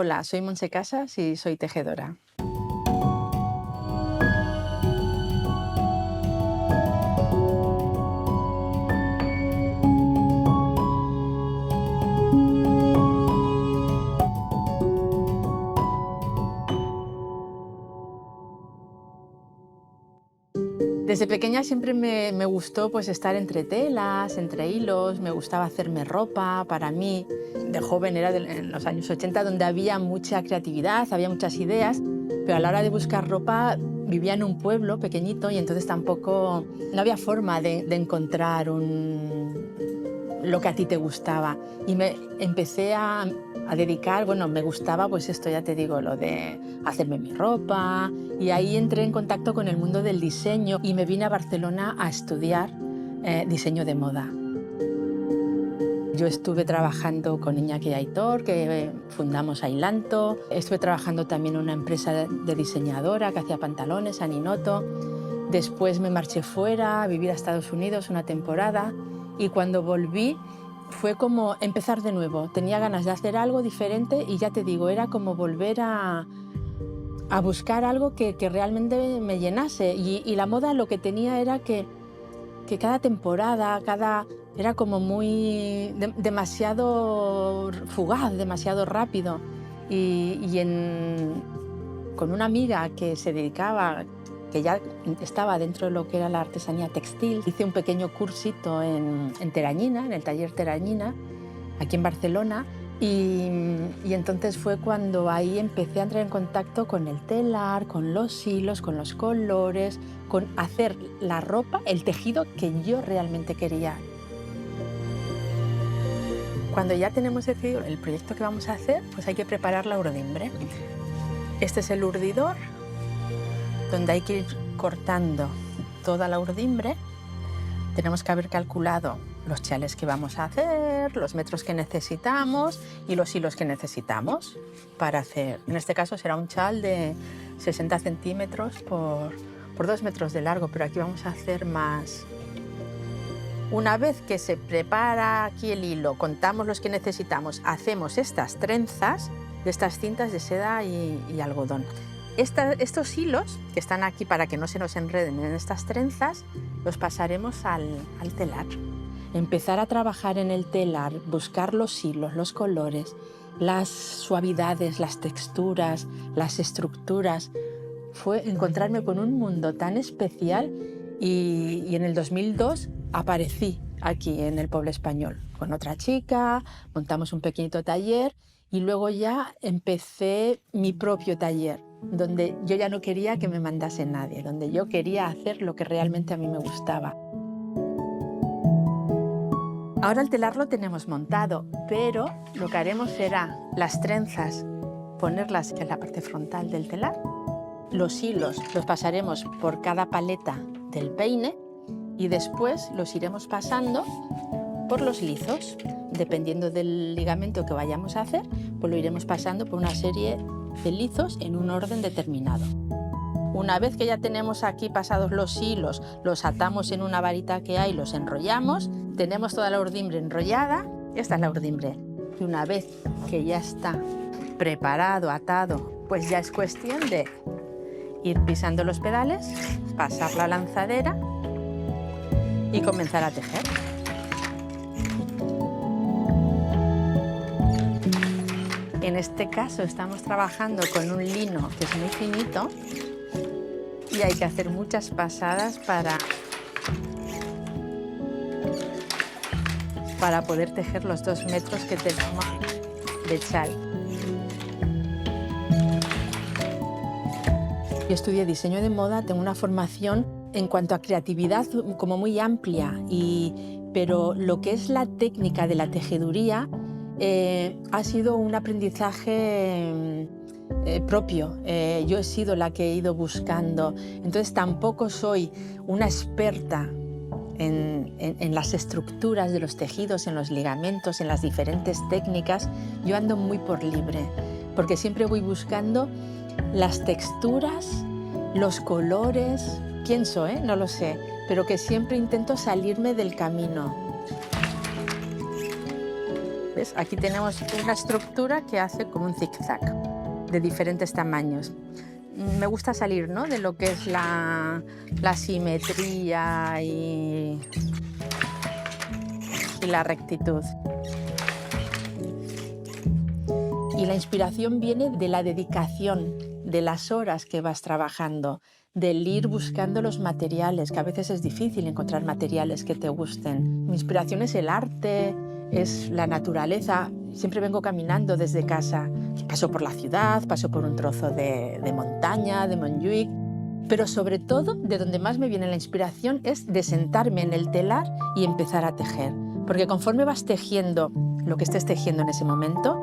Hola, soy Montse Casas y soy tejedora. Desde pequeña siempre me gustó pues, estar entre telas, entre hilos, me gustaba hacerme ropa. Para mí, de joven, era en los años 80 donde había mucha creatividad, había muchas ideas, pero a la hora de buscar ropa vivía en un pueblo pequeñito y entonces tampoco, no había forma de encontrar lo que a ti te gustaba. Y me empecé a dedicar, bueno, me gustaba pues esto, ya te digo, lo de hacerme mi ropa, y ahí entré en contacto con el mundo del diseño y me vine a Barcelona a estudiar diseño de moda. Yo estuve trabajando con Iñaki y Aitor, que fundamos Ailanto. Estuve trabajando también en una empresa de diseñadora que hacía pantalones, Aninoto. Después me marché fuera a vivir a Estados Unidos una temporada y cuando volví fue como empezar de nuevo. Tenía ganas de hacer algo diferente y ya te digo, era como volver a buscar algo que realmente me llenase. Y la moda lo que tenía era que cada temporada, era como muy demasiado fugaz, demasiado rápido. Con una amiga que se dedicaba, que ya estaba dentro de lo que era la artesanía textil, hice un pequeño cursito en Terañina, en el taller Terañina, aquí en Barcelona, y entonces fue cuando ahí empecé a entrar en contacto con el telar, con los hilos, con los colores, con hacer la ropa, el tejido que yo realmente quería. Cuando ya tenemos decidido el proyecto que vamos a hacer, pues hay que preparar la urdimbre. Este es el urdidor, donde hay que ir cortando toda la urdimbre. Tenemos que haber calculado los chales que vamos a hacer, los metros que necesitamos y los hilos que necesitamos para hacer. En este caso será un chal de 60 centímetros por 2 metros de largo, pero aquí vamos a hacer más. Una vez que se prepara aquí el hilo, contamos los que necesitamos, hacemos estas trenzas de estas cintas de seda y algodón. Estos hilos que están aquí para que no se nos enreden en estas trenzas, los pasaremos al telar. Empezar a trabajar en el telar, buscar los hilos, los colores, las suavidades, las texturas, las estructuras. Fue encontrarme con un mundo tan especial y en el 2002 aparecí aquí en el Pueblo Español con otra chica, montamos un pequeñito taller y luego ya empecé mi propio taller, donde yo ya no quería que me mandase nadie, donde yo quería hacer lo que realmente a mí me gustaba. Ahora el telar lo tenemos montado, pero lo que haremos será las trenzas, ponerlas en la parte frontal del telar. Los hilos los pasaremos por cada paleta del peine y después los iremos pasando por los lizos. Dependiendo del ligamento que vayamos a hacer, pues lo iremos pasando por una serie de lizos en un orden determinado. Una vez que ya tenemos aquí pasados los hilos, los atamos en una varita que hay, los enrollamos, tenemos toda la urdimbre enrollada. Esta es la urdimbre. Y una vez que ya está preparado, atado, pues ya es cuestión de ir pisando los pedales, pasar la lanzadera y comenzar a tejer. En este caso estamos trabajando con un lino que es muy finito y hay que hacer muchas pasadas para poder tejer los 2 metros que tenemos de chal. Yo estudié diseño de moda, tengo una formación en cuanto a creatividad como muy amplia, pero lo que es la técnica de la tejeduría ha sido un aprendizaje propio. Yo he sido la que he ido buscando, entonces tampoco soy una experta en las estructuras de los tejidos, en los ligamentos, en las diferentes técnicas. Yo ando muy por libre, porque siempre voy buscando las texturas, los colores, pienso, no lo sé, pero que siempre intento salirme del camino. ¿Ves? Aquí tenemos una estructura que hace como un zigzag de diferentes tamaños. Me gusta salir, ¿no?, de lo que es la simetría y la rectitud. Y la inspiración viene de la dedicación, de las horas que vas trabajando, del ir buscando los materiales, que a veces es difícil encontrar materiales que te gusten. Mi inspiración es el arte, es la naturaleza. Siempre vengo caminando desde casa. Paso por la ciudad, paso por un trozo de montaña, de Montjuïc, pero sobre todo de donde más me viene la inspiración es de sentarme en el telar y empezar a tejer. Porque conforme vas tejiendo lo que estés tejiendo en ese momento,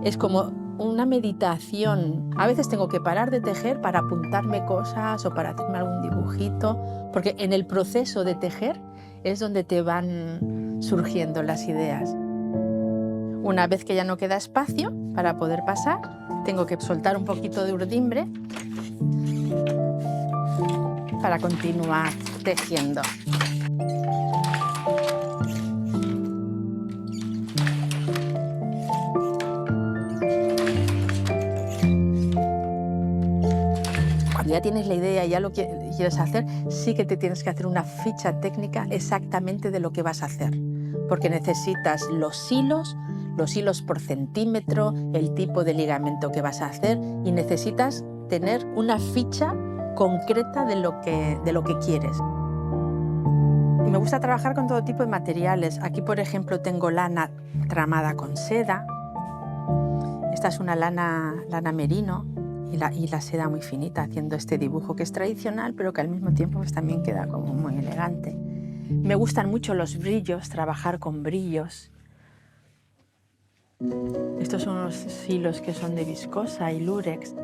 es como una meditación. A veces tengo que parar de tejer para apuntarme cosas o para hacerme algún dibujito, porque en el proceso de tejer es donde te van surgiendo las ideas. Una vez que ya no queda espacio para poder pasar, tengo que soltar un poquito de urdimbre para continuar tejiendo. Cuando ya tienes la idea y ya lo quieres hacer, sí que te tienes que hacer una ficha técnica exactamente de lo que vas a hacer, porque necesitas los hilos por centímetro, el tipo de ligamento que vas a hacer y necesitas tener una ficha concreta de lo que quieres. Y me gusta trabajar con todo tipo de materiales. Aquí, por ejemplo, tengo lana tramada con seda. Esta es una lana merino y la seda muy finita, haciendo este dibujo que es tradicional, pero que al mismo tiempo pues, también queda como muy elegante. Me gustan mucho los brillos, trabajar con brillos. Estos son unos hilos que son de viscosa y lurex.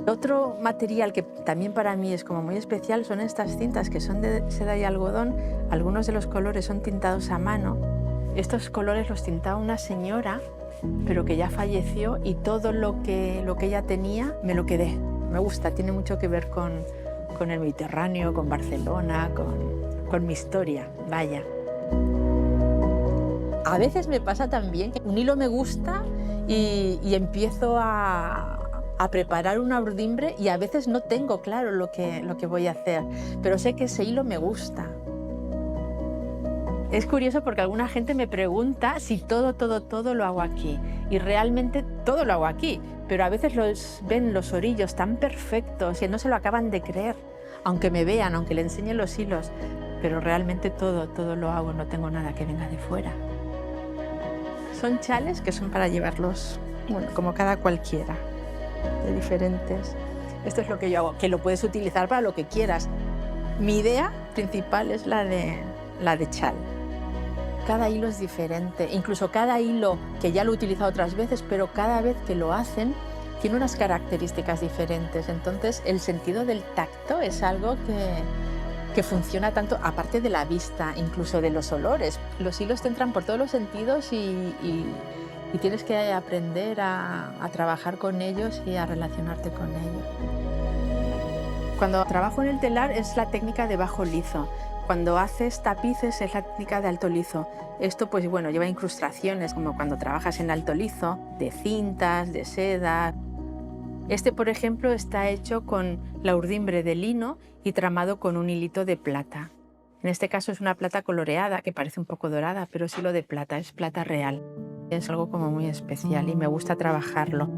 Otro material que también para mí es como muy especial son estas cintas que son de seda y algodón. Algunos de los colores son tintados a mano. Estos colores los tintaba una señora, pero que ya falleció, y todo lo que ella tenía me lo quedé. Me gusta, tiene mucho que ver con el Mediterráneo, con Barcelona, con mi historia, vaya. A veces me pasa también que un hilo me gusta y empiezo a preparar una urdimbre y a veces no tengo claro lo que voy a hacer, pero sé que ese hilo me gusta. Es curioso porque alguna gente me pregunta si todo lo hago aquí, y realmente todo lo hago aquí, pero a veces ven los orillos tan perfectos que no se lo acaban de creer, aunque me vean, aunque le enseñe los hilos, pero realmente todo lo hago, no tengo nada que venga de fuera. Son chales que son para llevarlos, bueno, como cada cualquiera, de diferentes. Esto es lo que yo hago, que lo puedes utilizar para lo que quieras. Mi idea principal es la de chal. Cada hilo es diferente, incluso cada hilo que ya lo he utilizado otras veces, pero cada vez que lo hacen tiene unas características diferentes. Entonces el sentido del tacto es algo que funciona tanto, aparte de la vista, incluso de los olores. Los hilos te entran por todos los sentidos y tienes que aprender a trabajar con ellos y a relacionarte con ellos. Cuando trabajo en el telar es la técnica de bajo lizo. Cuando haces tapices es la técnica de alto lizo. Esto pues bueno, lleva incrustaciones como cuando trabajas en alto lizo, de cintas, de seda. Este, por ejemplo, está hecho con la urdimbre de lino y tramado con un hilito de plata. En este caso es una plata coloreada que parece un poco dorada, pero es hilo de plata, es plata real. Es algo como muy especial y me gusta trabajarlo.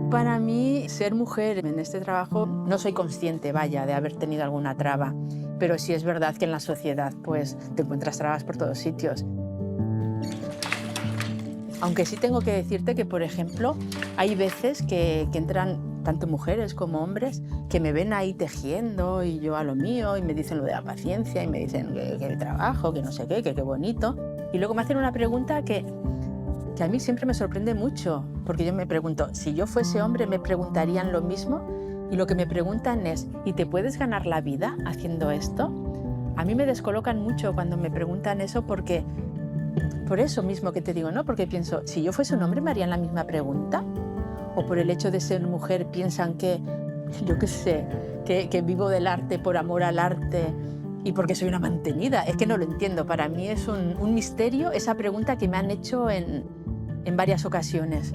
Para mí, ser mujer en este trabajo, no soy consciente, vaya, de haber tenido alguna traba, pero sí es verdad que en la sociedad pues, te encuentras trabas por todos sitios. Aunque sí tengo que decirte que, por ejemplo, hay veces que entran tanto mujeres como hombres que me ven ahí tejiendo y yo a lo mío y me dicen lo de la paciencia y me dicen que el trabajo, que no sé qué, que qué bonito. Y luego me hacen una pregunta que a mí siempre me sorprende mucho, porque yo me pregunto, si yo fuese hombre me preguntarían lo mismo, y lo que me preguntan es, ¿y te puedes ganar la vida haciendo esto? A mí me descolocan mucho cuando me preguntan eso, porque por eso mismo que te digo, ¿no? Porque pienso, si yo fuese un hombre me harían la misma pregunta, o por el hecho de ser mujer piensan que, yo qué sé, que vivo del arte por amor al arte y porque soy una mantenida. Es que no lo entiendo. Para mí es un misterio esa pregunta que me han hecho en varias ocasiones.